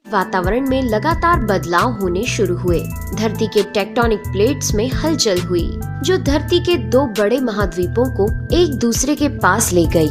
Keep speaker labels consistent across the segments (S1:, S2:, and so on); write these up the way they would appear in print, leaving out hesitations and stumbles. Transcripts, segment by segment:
S1: वातावरण में लगातार बदलाव होने शुरू हुए। धरती के टेक्टोनिक प्लेट्स में हलचल हुई, जो धरती के दो बड़े महाद्वीपों को एक दूसरे के पास ले गई।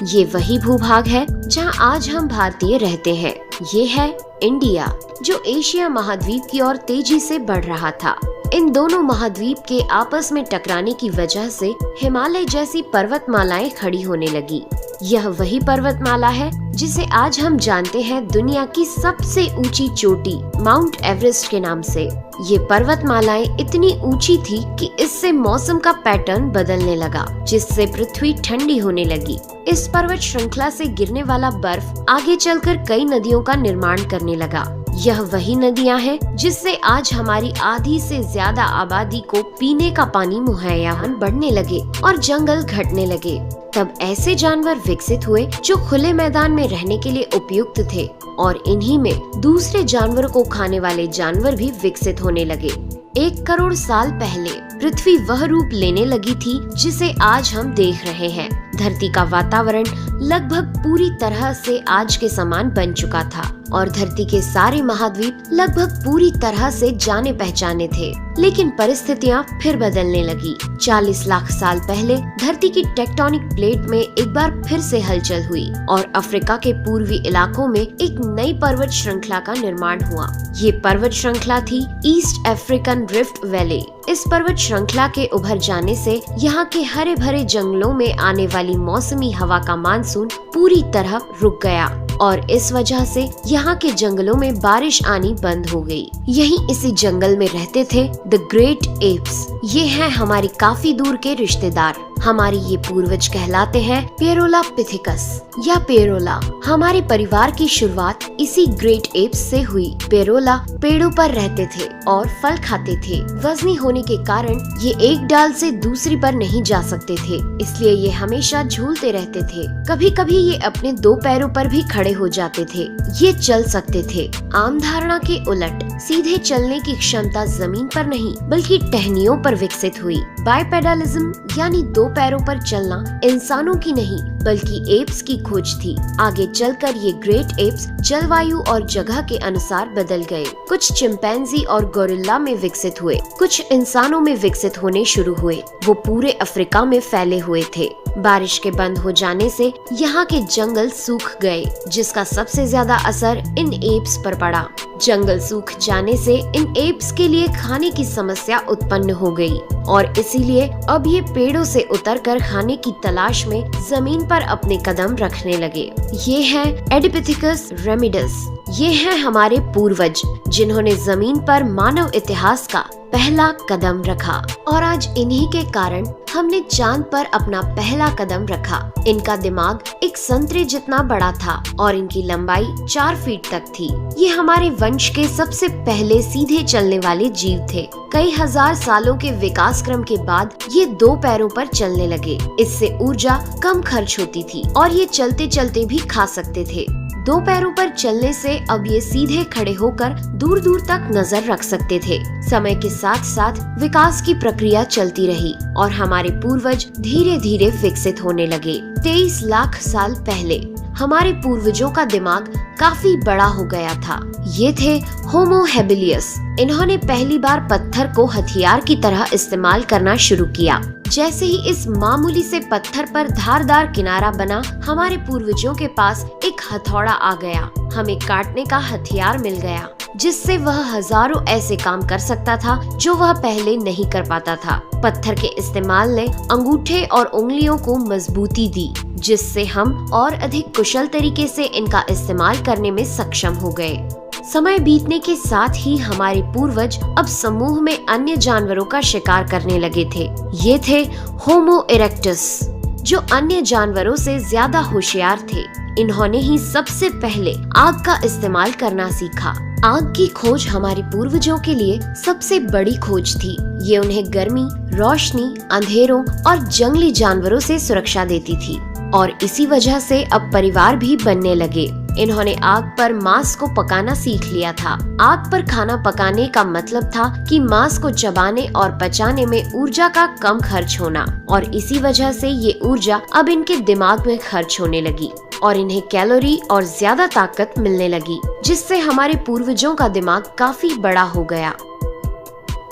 S1: ये वही भूभाग है जहां आज हम भारतीय रहते हैं। ये है इंडिया, जो एशिया महाद्वीप की ओर तेजी से बढ़ रहा था। इन दोनों महाद्वीप के आपस में टकराने की वजह से हिमालय जैसी पर्वतमालाएं खड़ी होने लगी। यह वही पर्वतमाला है जिसे आज हम जानते हैं दुनिया की सबसे ऊंची चोटी माउंट एवरेस्ट के नाम से। ये पर्वतमालाएं इतनी ऊंची थी कि इससे मौसम का पैटर्न बदलने लगा, जिससे पृथ्वी ठंडी होने लगी। इस पर्वत श्रृंखला से गिरने वाला बर्फ आगे चलकर कई नदियों का निर्माण करने लगा। यह वही नदियां हैं जिससे आज हमारी आधी से ज्यादा आबादी को पीने का पानी मुहैया बढ़ने लगे और जंगल घटने लगे। तब ऐसे जानवर विकसित हुए जो खुले मैदान में रहने के लिए उपयुक्त थे, और इन्हीं में दूसरे जानवरों को खाने वाले जानवर भी विकसित होने लगे। 1 करोड़ साल पहले पृथ्वी वह रूप लेने लगी थी जिसे आज हम देख रहे हैं। धरती का वातावरण लगभग पूरी तरह से आज के समान बन चुका था और धरती के सारे महाद्वीप लगभग पूरी तरह से जाने पहचाने थे। लेकिन परिस्थितियां फिर बदलने लगी। 40 लाख साल पहले धरती की टेक्टोनिक प्लेट में एक बार फिर से हलचल हुई और अफ्रीका के पूर्वी इलाकों में एक नई पर्वत श्रृंखला का निर्माण हुआ। ये पर्वत श्रृंखला थी ईस्ट अफ्रीकन रिफ्ट वैली। इस पर्वत श्रृंखला के उभर जाने से यहाँ के हरे भरे जंगलों में आने वाली मौसमी हवा का मानसून पूरी तरह रुक गया और इस वजह से यहाँ के जंगलों में बारिश आनी बंद हो गई। यहीं इसी जंगल में रहते थे द ग्रेट एप्स। ये हैं हमारे काफी दूर के रिश्तेदार। हमारे ये पूर्वज कहलाते हैं पेरोलापिथिकस या पेरोला। हमारे परिवार की शुरुआत इसी ग्रेट एप्स से हुई। पेरोला पेड़ों पर रहते थे और फल खाते थे। वजनी होने के कारण ये एक डाल से दूसरी पर नहीं जा सकते थे, इसलिए ये हमेशा झूलते रहते थे। कभी कभी ये अपने 2 पैरों पर भी खड़े हो जाते थे। ये चल सकते थे। आम धारणा के उलट सीधे चलने की क्षमता जमीन पर नहीं बल्कि टहनियों पर विकसित हुई। बाइपेडलिज्म यानी 2 पैरों पर चलना इंसानों की नहीं बल्कि एप्स की खोज थी। आगे चलकर ये ग्रेट एप्स जलवायु और जगह के अनुसार बदल गए। कुछ चिंपैंजी और गोरिल्ला में विकसित हुए, कुछ इंसानों में विकसित होने शुरू हुए। वो पूरे अफ्रीका में फैले हुए थे। बारिश के बंद हो जाने से यहाँ के जंगल सूख गए, जिसका सबसे ज्यादा असर इन एप्स पर पड़ा। जंगल सूख जाने से इन एप्स के लिए खाने की समस्या उत्पन्न हो गई और इसीलिए अब ये पेड़ों से उतरकर खाने की तलाश में जमीन पर अपने कदम रखने लगे। ये है एडिपिथिकस रेमिडस। ये हैं हमारे पूर्वज जिन्होंने जमीन पर मानव इतिहास का पहला कदम रखा और आज इन्हीं के कारण हमने चांद पर अपना पहला कदम रखा। इनका दिमाग एक संतरे जितना बड़ा था और इनकी लंबाई 4 फीट तक थी। ये हमारे वंश के सबसे पहले सीधे चलने वाले जीव थे। कई हजार सालों के विकास क्रम के बाद ये 2 पैरों पर चलने लगे। इससे ऊर्जा कम खर्च होती थी और ये चलते चलते भी खा सकते थे। 2 पैरों पर चलने से अब ये सीधे खड़े होकर दूर दूर तक नजर रख सकते थे। समय के साथ साथ विकास की प्रक्रिया चलती रही और हमारे पूर्वज धीरे धीरे विकसित होने लगे। 23 लाख साल पहले हमारे पूर्वजों का दिमाग काफी बड़ा हो गया था। ये थे होमो हेबिलियस। इन्होंने पहली बार पत्थर को हथियार की तरह इस्तेमाल करना शुरू किया। जैसे ही इस मामूली से पत्थर पर धारदार किनारा बना, हमारे पूर्वजों के पास एक हथौड़ा आ गया। हमें काटने का हथियार मिल गया, जिससे वह हजारों ऐसे काम कर सकता था जो वह पहले नहीं कर पाता था। पत्थर के इस्तेमाल ने अंगूठे और उंगलियों को मजबूती दी, जिससे हम और अधिक कुशल तरीके से इनका इस्तेमाल करने में सक्षम हो गए। समय बीतने के साथ ही हमारे पूर्वज अब समूह में अन्य जानवरों का शिकार करने लगे थे। ये थे होमो इरेक्टस, जो अन्य जानवरों से ज्यादा होशियार थे। इन्होंने ही सबसे पहले आग का इस्तेमाल करना सीखा। आग की खोज हमारे पूर्वजों के लिए सबसे बड़ी खोज थी। ये उन्हें गर्मी, रोशनी, अंधेरों और जंगली जानवरों से सुरक्षा देती थी और इसी वजह से अब परिवार भी बनने लगे। इन्होंने आग पर मांस को पकाना सीख लिया था। आग पर खाना पकाने का मतलब था कि मांस को चबाने और पचाने में ऊर्जा का कम खर्च होना, और इसी वजह से ये ऊर्जा अब इनके दिमाग में खर्च होने लगी और इन्हें कैलोरी और ज्यादा ताकत मिलने लगी, जिससे हमारे पूर्वजों का दिमाग काफी बड़ा हो गया।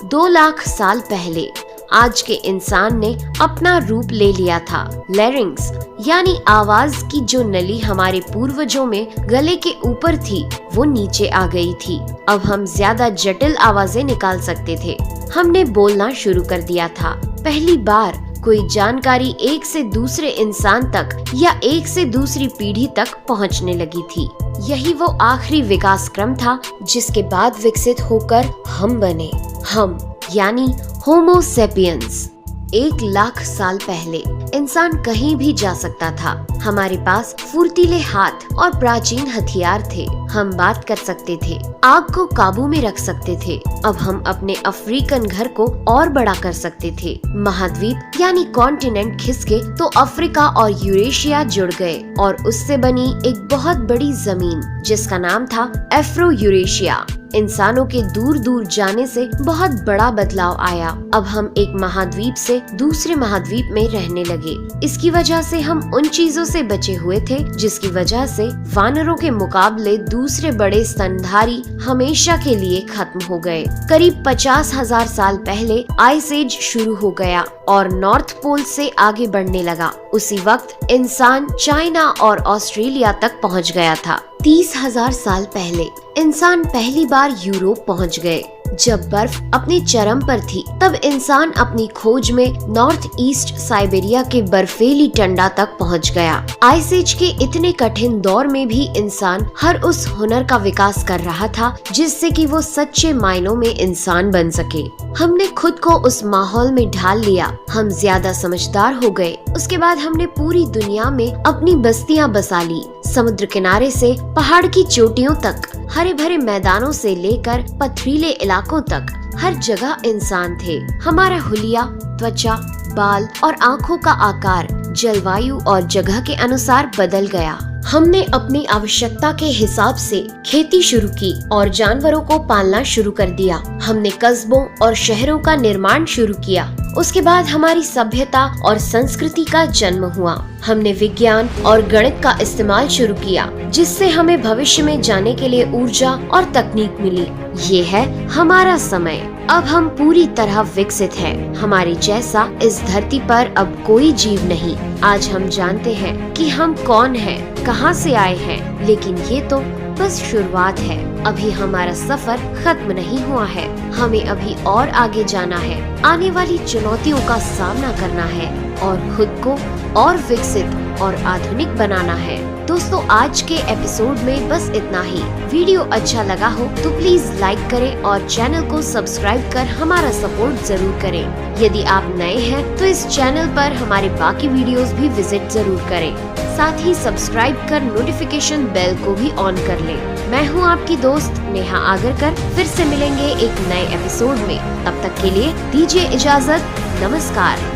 S1: 2 लाख साल पहले आज के इंसान ने अपना रूप ले लिया था। लैरिंग्स यानी आवाज की जो नली हमारे पूर्वजों में गले के ऊपर थी, वो नीचे आ गई थी। अब हम ज्यादा जटिल आवाजें निकाल सकते थे। हमने बोलना शुरू कर दिया था। पहली बार कोई जानकारी एक से दूसरे इंसान तक या एक से दूसरी पीढ़ी तक पहुंचने लगी थी। यही वो आखिरी विकास क्रम था जिसके बाद विकसित होकर हम बने। हम यानी होमो सेपियंस। 1 लाख साल पहले इंसान कहीं भी जा सकता था। हमारे पास फुर्तीले हाथ और प्राचीन हथियार थे। हम बात कर सकते थे, आग को काबू में रख सकते थे। अब हम अपने अफ्रीकन घर को और बड़ा कर सकते थे। महाद्वीप यानी कॉन्टिनेंट खिसके तो अफ्रीका और यूरेशिया जुड़ गए और उससे बनी एक बहुत बड़ी जमीन जिसका नाम था एफ्रो यूरेशिया। इंसानों के दूर दूर जाने से बहुत बड़ा बदलाव आया। अब हम एक महाद्वीप से दूसरे महाद्वीप में रहने लगे। इसकी वजह से हम उन चीजों से बचे हुए थे जिसकी वजह से वानरों के मुकाबले दूसरे बड़े स्तनधारी हमेशा के लिए खत्म हो गए। करीब 50,000 साल पहले आइस एज शुरू हो गया और नॉर्थ पोल से आगे बढ़ने लगा। उसी वक्त इंसान चाइना और ऑस्ट्रेलिया तक पहुंच गया था। 30,000 साल पहले इंसान पहली बार यूरोप पहुंच गए। जब बर्फ अपने चरम पर थी तब इंसान अपनी खोज में नॉर्थ ईस्ट साइबेरिया के बर्फीली टंडा तक पहुंच गया। आइस एज के इतने कठिन दौर में भी इंसान हर उस हुनर का विकास कर रहा था जिससे कि वो सच्चे मायनों में इंसान बन सके। हमने खुद को उस माहौल में ढाल लिया। हम ज्यादा समझदार हो गए। उसके बाद हमने पूरी दुनिया में अपनी बस्तियां बसा ली। समुद्र किनारे से पहाड़ की चोटियों तक, हरे भरे मैदानों से लेकर पथरीले इलाकों तक हर जगह इंसान थे। हमारा हुलिया, त्वचा, बाल और आँखों का आकार जलवायु और जगह के अनुसार बदल गया। हमने अपनी आवश्यकता के हिसाब से खेती शुरू की और जानवरों को पालना शुरू कर दिया। हमने कस्बों और शहरों का निर्माण शुरू किया। उसके बाद हमारी सभ्यता और संस्कृति का जन्म हुआ। हमने विज्ञान और गणित का इस्तेमाल शुरू किया जिससे हमें भविष्य में जाने के लिए ऊर्जा और तकनीक मिली। ये है हमारा समय। अब हम पूरी तरह विकसित हैं। हमारे जैसा इस धरती पर अब कोई जीव नहीं। आज हम जानते हैं कि हम कौन हैं, कहां से आए हैं, लेकिन ये तो बस शुरुआत है। अभी हमारा सफर खत्म नहीं हुआ है। हमें अभी और आगे जाना है। आने वाली चुनौतियों का सामना करना है और खुद को और विकसित और आधुनिक बनाना है। दोस्तों, आज के एपिसोड में बस इतना ही। वीडियो अच्छा लगा हो तो प्लीज लाइक करें और चैनल को सब्सक्राइब कर हमारा सपोर्ट जरूर करें। यदि आप नए हैं तो इस चैनल पर हमारे बाकी वीडियोस भी विजिट जरूर करें। साथ ही सब्सक्राइब कर नोटिफिकेशन बेल को भी ऑन कर लें। मैं हूं आपकी दोस्त नेहा आगरकर। फिर से मिलेंगे एक नए एपिसोड में। तब तक के लिए दीजिए इजाजत। नमस्कार।